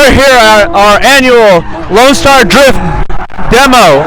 we're here at our annual Lone Star Drift demo.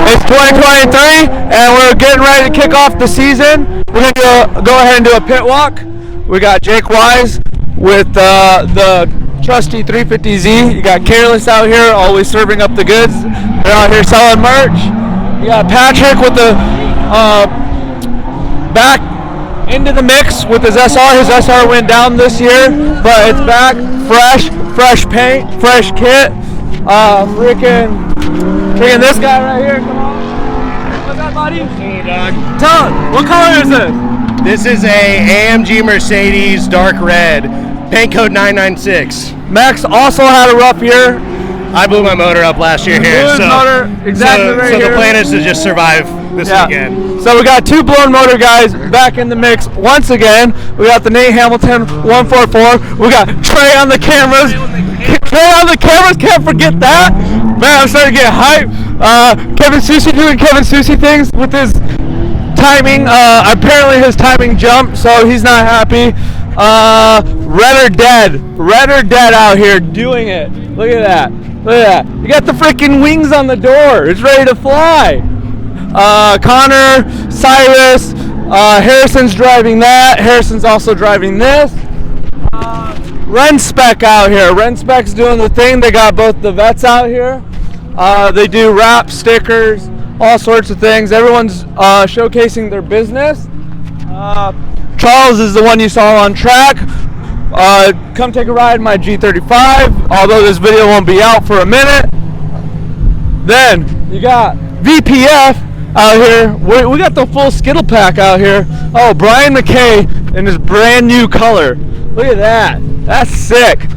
It's 2023, and we're getting ready to kick off the season. We're going to go ahead and do a pit walk. We got Jake Wise with the trusty 350Z. You got Careless out here, always serving up the goods. They're out here selling merch. You got Patrick with the back into the mix with his SR. His SR went down this year, but it's back, fresh paint, fresh kit. Freaking this guy right here. Come on. What's up, buddy? Hey, dog. Tell him, what color is this? This is a AMG Mercedes dark red, paint code 996. Max also had a rough year. I blew my motor up last year here, so the plan is to just survive this weekend. So we got two blown motor guys back in the mix once again. We got the Nate Hamilton 144. We got Trey on the cameras. Trey on the cameras, can't forget that. Man, I'm starting to get hype. Kevin Susi doing Kevin Susi things with his timing. Apparently his timing jumped, so he's not happy. Red or Dead out here doing it. Look at that. Look at that. You got the freaking wings on the door. It's ready to fly. Connor, Cyrus, Harrison's driving that. Harrison's also driving this. Renspec out here. Renspec's doing the thing. They got both the vets out here. They do wrap, stickers, all sorts of things. Everyone's showcasing their business. Charles is the one you saw on track. Come take a ride in my G35, although this video won't be out for a minute. Then you got VPF out here. We got the full Skittle pack out here. Oh, Brian McKay in his brand new color. Look at that. That's sick.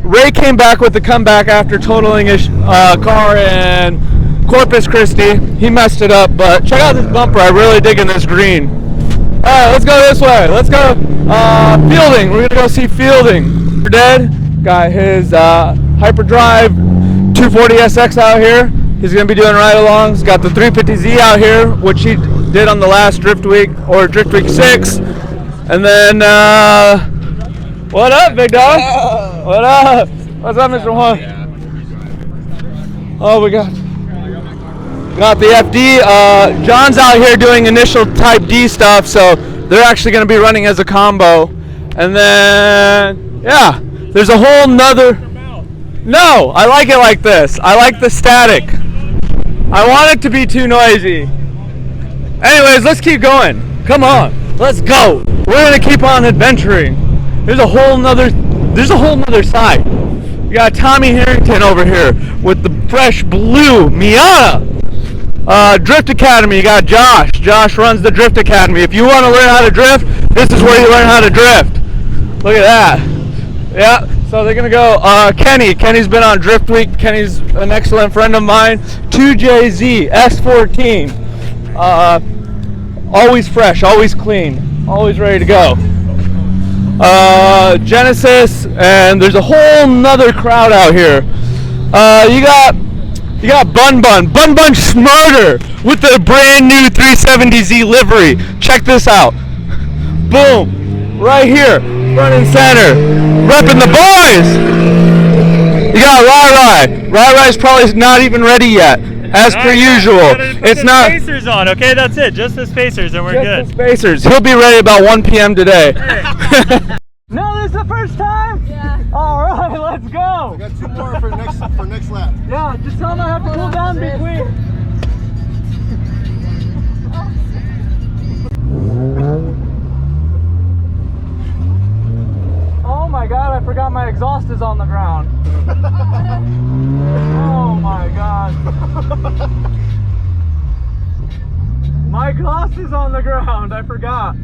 Ray came back with the comeback after totaling his car in Corpus Christi. He messed it up, but check out this bumper. I'm really digging this green. Alright, let's go this way. Let's go Fielding. We're gonna go see Fielding. Dead got his Hyperdrive 240SX out here. He's gonna be doing ride-alongs. Got the 350Z out here, which he did on the last Drift Week or Drift Week 6. And then what up, big dog? What up? What's up, Mr. Juan? Oh, we got the FD. John's out here doing initial Type D stuff, so they're actually going to be running as a combo. And then, yeah, there's a whole nother. No, I like it like this. I like the static. I want it to be too noisy. Anyways, let's keep going. Come on, let's go. We're going to keep on adventuring. There's a whole nother side. You got Tommy Harrington over here with the fresh blue Miata. Drift Academy, you got Josh. Josh runs the Drift Academy. If you want to learn how to drift, this is where you learn how to drift. Look at that. Yeah, so they're going to go. Kenny. Kenny's been on Drift Week. Kenny's an excellent friend of mine. 2JZ, S14. Always fresh, always clean, always ready to go. Genesis, and there's a whole nother crowd out here. You got Bun Smarter with the brand new 370Z livery. Check this out. Boom, right here, front and center, repping the boys. You got Rai. Rai's probably not even ready yet, as per usual. It's not. Spacers on, okay? That's it. Just the spacers, and we're good. Just the spacers. He'll be ready about 1 p.m. today. No, this is the first time? Yeah. All right, let's go. We got 2 more for next lap. Yeah, just tell them I have to cool down between. Oh my God, I forgot my exhaust is on the ground. Oh my God. My exhaust is on the ground, I forgot.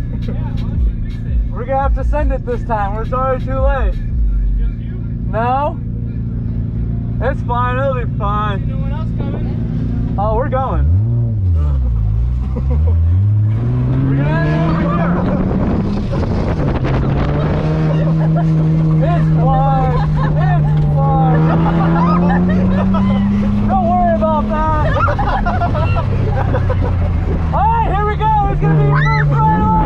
We're gonna have to send it this time. We're sorry, too late. Just you? No? It's fine, it'll be fine. No one else coming? Oh, we're going. We're gonna end it over here. It's fine. It's fine. Don't worry about that. Alright, here we go. It's gonna be your first ride on.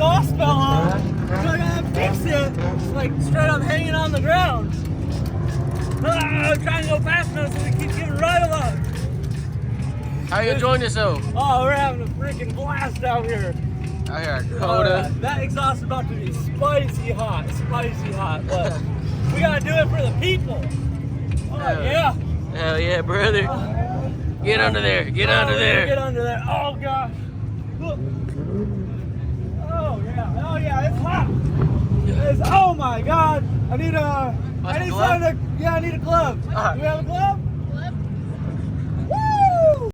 exhaust fell off. So I gotta fix it. It's like straight up hanging on the ground. I'm trying to go fast enough so we keep getting right along. How you enjoying yourself? Oh, we're having a freaking blast out here. Out here at COTA. That exhaust is about to be spicy hot. Spicy hot. Look, we gotta do it for the people. Oh, yeah. Hell yeah, brother. Get under there. Get under there. Get under there. Oh, gosh. Look. Oh, yeah. Oh, yeah. It's hot. Oh, my God. I need a... I need a glove. Do we have a glove? Woo!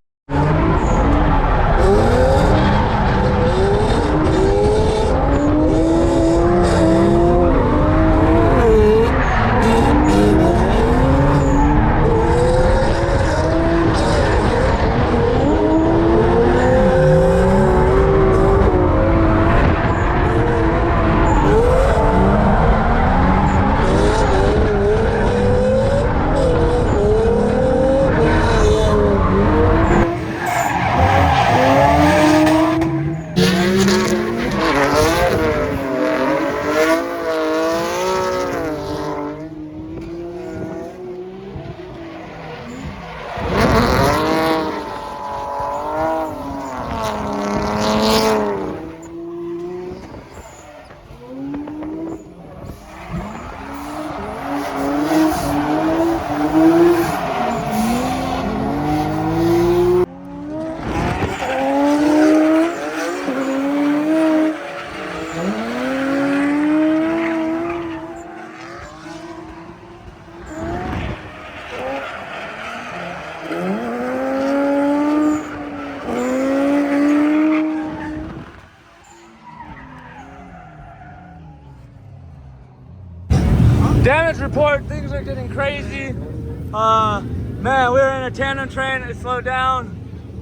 Damage report, things are getting crazy. Man, we were in a tandem train, it slowed down,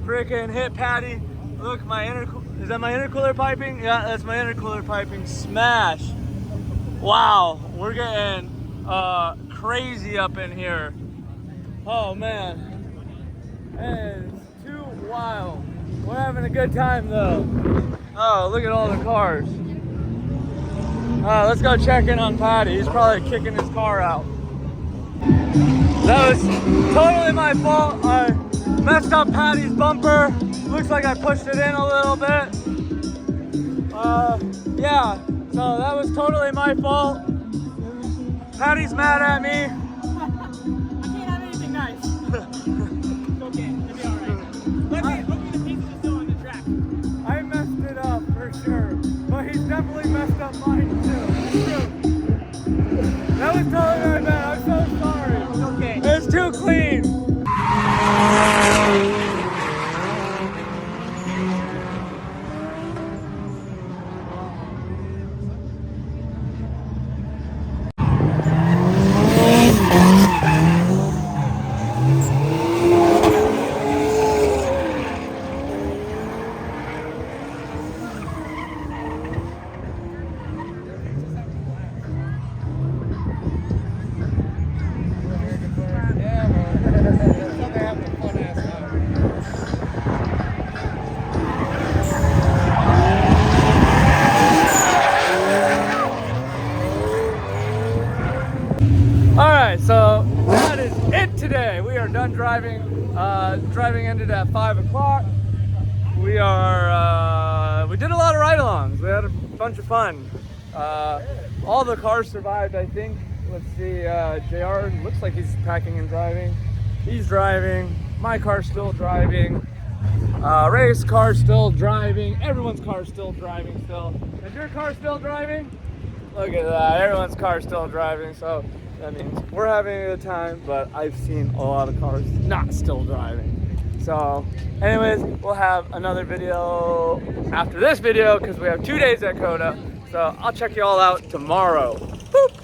freaking hit Patty. Look, is that my intercooler piping? Yeah, that's my intercooler piping, smash. Wow, we're getting crazy up in here. Oh man, it's too wild. We're having a good time though. Oh, look at all the cars. Let's go check in on Patty. He's probably kicking his car out. That was totally my fault. I messed up Patty's bumper. Looks like I pushed it in a little bit. Yeah, so that was totally my fault. Patty's mad at me. I can't have anything nice. It's okay, it'll be alright. Hopefully the pieces are still on the track. I messed it up for sure, but he's definitely messed up mine too. That was totally my bad. I'm so sorry. It's okay. It's too clean. Alright, so that is it today. We are done driving. Driving ended at 5 o'clock. We did a lot of ride-alongs. We had a bunch of fun. All the cars survived, I think. Let's see, JR looks like he's packing and driving. He's driving. My car's still driving. Ray's car's still driving. Everyone's car's still driving still. Is your car still driving? Look at that, everyone's car's still driving, so that means we're having a good time, but I've seen a lot of cars not still driving. So anyways, we'll have another video after this video because we have 2 days at COTA. So I'll check you all out tomorrow. Boop.